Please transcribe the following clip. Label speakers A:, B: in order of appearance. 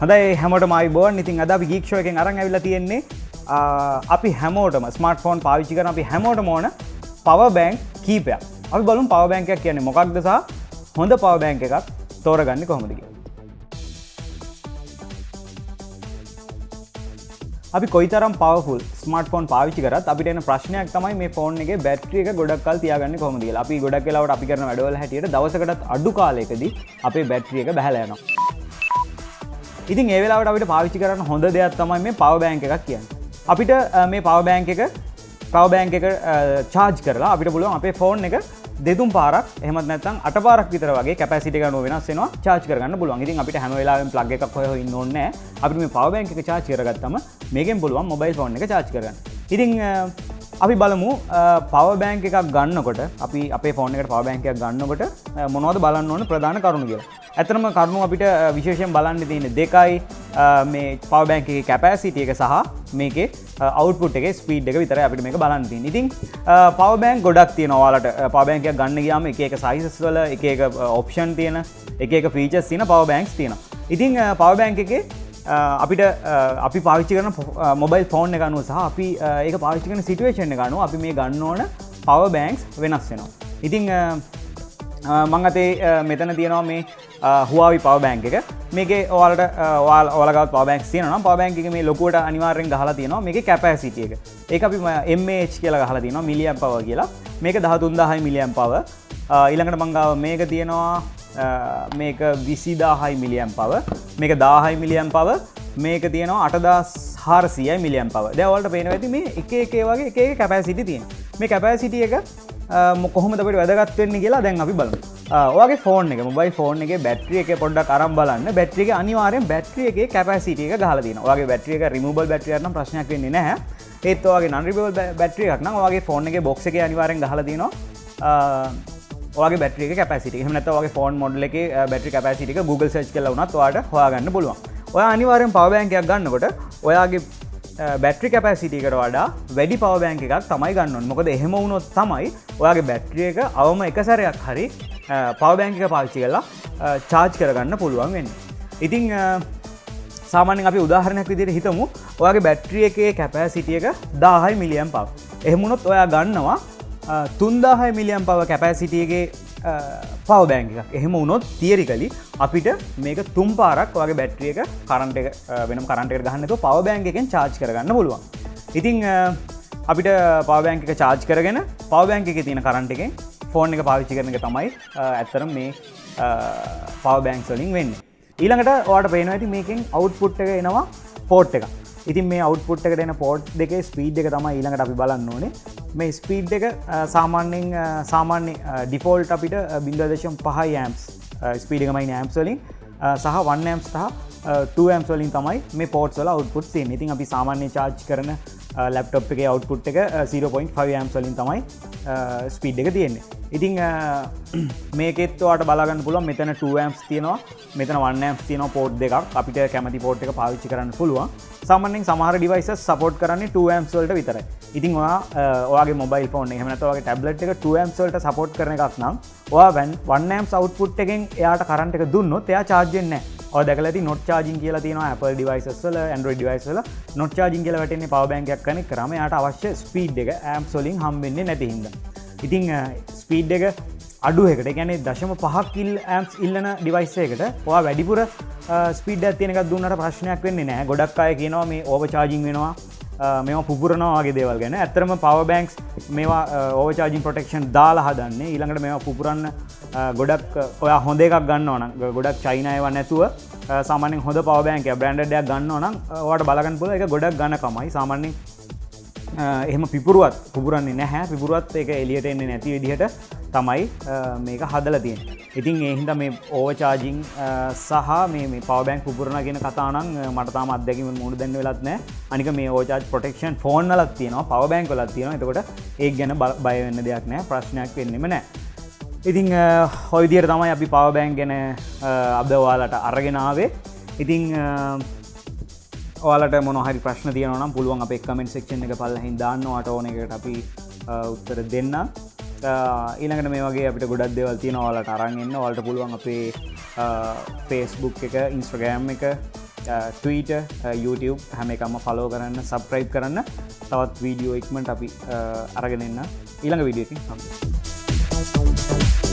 A: හොඳයි හැමෝටම ආයුබෝවන්. ඉතින් අද අපි ගීක් ෂෝ එකෙන් අරන් ඇවිල්ලා තියෙන්නේ අපි හැමෝටම ස්මාර්ට්ෆෝන් පාවිච්චි කරන අපි හැමෝටම ඕන පවර් බැංක් කීපයක්. අපි බලමු පවර් බැංක් එකක් කියන්නේ මොකක්ද සහ හොඳ පවර් බැංක් එකක් තෝරගන්නේ කොහොමද කියලා. අපි කොයිතරම් පවර්ෆුල් ස්මාර්ට්ෆෝන් පාවිච්චි කරත් අපිට එන ප්‍රශ්නයක් තමයි මේ ෆෝන් එකේ බැටරි එක ගොඩක් කල් තියාගන්නේ කොහොමද කියලා. අපි ගොඩක් වෙලාවට අපි කරන වැඩවල හැටියට දවසකටත් අඩු කාලයකදී අපේ බැටරි එක බහලා යනවා. ඉතින් ඒ වෙලාවට අපිට පාවිච්චි කරන්න හොඳ දෙයක් තමයි මේ පවර් බැංක් එකක් කියන්නේ. අපිට මේ පවර් බැංක් එක charge කරලා අපිට පුළුවන් අපේ ෆෝන් එක දෙතුන් පාරක් එහෙමත් නැත්නම් අට පාරක් විතර වගේ කැපැසිටි එක අනුව වෙනස් වෙනවා charge කරගන්න පුළුවන්. ඉතින් අපිට හැම වෙලාවෙම plug එකක් හොය ඉන්න ඕනේ නැහැ. අපිට මේ පවර් බැංක් එක charge කරගත්තම මේකෙන් පුළුවන් මොබයිල් ෆෝන් එක charge කරගන්න. ඉතින් අපි බලමු පවර් බැංක් එකක් ගන්නකොට අපි අපේ ෆෝන් එකට පවර් බැංක් එකක් ගන්නකොට මොනවද බලන්න ඕන ප්‍රධාන කරුණු කියලා. ඇත්තටම කරුණු අපිට විශේෂයෙන් බලන්න තියෙන්නේ දෙකයි. මේ පවර් බැංක් එකේ කැපැසිටි එක සහ මේකේ අවුට්පුට් එකේ ස්පීඩ් එක විතරයි අපිට මේක බලන්න තියෙන්නේ. ඉතින් පවර් බැංක් ගොඩක් තියෙනවා. ඔයාලට පවර් බැංක් එකක් ගන්න ගියාම එක එක සයිසස් වල එක එක ඔප්ෂන් තියෙන එක එක ෆීචර්ස් තියෙන පවර් බැංක්ස් තියෙනවා. ඉතින් පවර් බැංක් එකේ අපිට අපි පාවිච්චි කරන මොබයිල් ෆෝන් එක අනුව සහ අපි ඒක පාවිච්චි කරන සිටුවේෂන් එක අනුව අපි මේ ගන්න ඕන පවර් බැංක්ස් වෙනස් වෙනවා. ඉතින් මම අතේ මෙතන තියෙනවා මේ Huawei පවර් බැංක් එක. මේකේ ඔයාලා ගාව පවර් බැංක්ස් තියෙනවා නම් පවර් බැංක් එකේ මේ ලොකුවට අනිවාර්යෙන් ගහලා තියෙනවා මේකේ කැපැසිටි එක. ඒක අපි mAh කියලා ගහලා තියෙනවා මිලියම් පවර් කියලා. මේක 13000යි මිලියම් පවර්. ඊළඟට මම ගාව මේක තියෙනවා මේක 20000යි මිලියම් පවර්. මේක 1000යි මිලියම් පවර්. මේක තියෙනවා 8400යි මිලියම් පවර්. දැන් ඔයාලට පේනවා ඇති මේ එක එක වගේ එක එක කැපැසිටි තියෙනවා. මේ කැපැසිටි එක කොහොමද අපිට වැදගත් වෙන්නේ කියලා දැන් අපි බලමු. ඔයාගේ ෆෝන් එක මොබයිල් ෆෝන් එකේ බැටරි එක පොඩ්ඩක් අරන් බලන්න. බැටරි එක අනිවාර්යෙන් බැටරි එකේ කැපැසිටි එක ගහලා තියෙනවා. ඔයාගේ බැටරි එක රිමූවබල් බැටරි එකක් නම් ප්‍රශ්නයක් වෙන්නේ නැහැ. ඒත් ඔයාගේ non removable බැටරි එකක් නම් ඔයාගේ ෆෝන් එකේ බොක්ස් එකේ අනිවාර්යෙන් ගහලා තියෙනවා. ඔයාගේ බැටරි එකේ කැපැසිටි. එහෙම නැත්නම් ඔයාගේ ෆෝන් මොඩල් එකේ බැටරි කැපැසිටි එක Google search කරලා වුණත් ඔයාලට හොයාගන්න පුළුවන්. ඔයා අනිවාර්යෙන් පවර් බැංක් එකක් ගන්නකොට ඔයාගේ බැටරි කැපැසිටි එකට වඩා වැඩි පවර් බැංක් එකක් තමයි ගන්න ඕනේ. මොකද එහෙම වුණොත් තමයි ඔයාගේ බැටරි එක අවම එක සැරයක් හරි පවර් බැංක් එක පාවිච්චි කරලා charge කරගන්න පුළුවන් වෙන්නේ. ඉතින් සාමාන්‍යයෙන් අපි උදාහරණයක් විදිහට හිතමු ඔයාගේ බැටරි එකේ කැපැසිටි එක 1000යි මිලියම් පවර්. එහෙම වුණොත් ඔයා ගන්නවා 3000යි මිලියම් පවර් කැපැසිටි එකේ පවර් බැංක් එකක්. එහෙම වුණොත් තියරිකලි අපිට මේක තුන් පාරක් ඔයාගේ බැටරි එක කරන්ට් එක වෙනම කරන්ට් එකකට ගහන්න නැතුව පවර් බැංක් එකෙන් charge කරගන්න පුළුවන්. ඉතින් අපිට පවර් බැංක් එක charge කරගෙන පවර් බැංක් එකේ තියෙන කරන්ට් එකෙන් ෆෝන් එක පාවිච්චි කරන එක තමයි ඇත්තටම මේ පවර් බැංක්ස් වලින් වෙන්නේ. ඊළඟට ඔයාලට පේනවා ඇති මේකෙන් අවුට්පුට් එක එනවා පෝට් එකක්. ඉතින් මේ අවුට්පුට් එකට එන පෝට් දෙකේ ස්පීඩ් එක තමයි ඊළඟට අපි බලන්න ඕනේ. මේ ස්පීඩ් එක සාමාන්‍ය ඩිෆෝල්ට් අපිට 0.5 amps ස්පීඩ් එකමයි amps වලින් සහ 1 amps සහ 2 amps වලින් තමයි මේ පෝට්ස් වල අවුට්පුට් තියෙන්නේ. ඉතින් අපි සාමාන්‍ය charge කරන ලැප්ටොප් එකේ අවුට්පුට් එක 0.5 amps වලින් තමයි ස්පීඩ් එක තියෙන්නේ. ඉතින් මේකෙත් ඔයාලට බලා ගන්න පුළුවන් මෙතන 2 amps තියෙනවා මෙතන 1 amps තියෙනවා පෝට් දෙකක් අපිට කැමති පෝට් එක පාවිච්චි කරන්න පුළුවන්. සාමාන්‍යයෙන් සමහර devices support කරන්නේ 2 amps වලට විතරයි. ඉතින් ඔයාගේ mobile phone එක එහෙම නැත්නම් ඔයාගේ tablet එක 2 amps වලට support කරන එකක් නම් ඔයා 1 amps output එකෙන් එයාට current එක දුන්නොත් එයා charge වෙන්නේ නැහැ. ඔයා දැකලා ඇති not charging කියලා තියෙනවා Apple devices වල Android devices වල not charging කියලා වැටෙන්නේ power bank එකක් connect කරාම එයාට අවශ්‍ය speed එක amps වලින් හම්බෙන්නේ නැති හින්දා. ඉතින් ස්පීඩ් එක අඩු එකට කියන්නේ 0.5 කිල් amps ඉල්ලන device එකකට ඔයා වැඩිපුර ස්පීඩ් එකක් තියෙන එකක් දුන්නට ප්‍රශ්නයක් වෙන්නේ නැහැ. ගොඩක් අය කියනවා මේ ඕවර් charging වෙනවා මේවා පුපුරනවා වගේ දේවල් ගැන. ඇත්තටම power banks මේවා ඕවර් charging protection දාලා හදන්නේ. ඊළඟට මේවා පුපුරන්න ගොඩක් ඔයා හොඳ එකක් ගන්නවා නම් ගොඩක් China ඒවා නැතුව සාමාන්‍යයෙන් හොඳ power bank එකක් branded එකක් ගන්නවා නම් ඔයාලට බලා ගන්න පුළුවන් ඒක ගොඩක් ගන්න කමයි. සාමාන්‍යයෙන් එහෙම පුපුරන්නේ නැහැ. පිපුරුවත් ඒක එළියට එන්නේ නැති විදිහට තමයි මේක හදලා තියෙන්නේ. ඉතින් ඒ හින්දා මේ ඕවර් charging සහ මේ power bank පුපුරනවා කියන කතාව නම් මට තාම අත්දැකීම් මුණ දෙන්න වෙලත් නැහැ. අනික මේ ඕවර් charge protection phone වලත් තියෙනවා, power bank වලත් තියෙනවා. එතකොට ඒක ගැන බය වෙන්න දෙයක් නැහැ. ප්‍රශ්නයක් වෙන්නෙම නැහැ. ඉතින් ඔය විදිහට තමයි අපි power bank ගැන අද ඔයාලට අරගෙන ආවේ. ඉතින් ඔයාලට මොන හරි ප්‍රශ්න තියෙනවා නම් පුළුවන් අපේ කමෙන්ට් සෙක්ෂන් එක පල්ලෙහින් දාන්න. ඔයාලට ඕන එකකට අපි උත්තර දෙන්න. ඊළඟට මේ වගේ අපිට ගොඩක් දේවල් තියෙනවා ඔයාලට අරන් එන්න. ඔයාලට පුළුවන් අපේ Facebook එක, Instagram එක Twitter YouTube හැම එකම ෆලෝ කරන්න සබස්ක්‍රයිබ් කරන්න තවත් වීඩියෝ ඉක්මනට අපි අරගෙන එන්න ඊළඟ වීඩියෝ එකකින් හම්බෙමු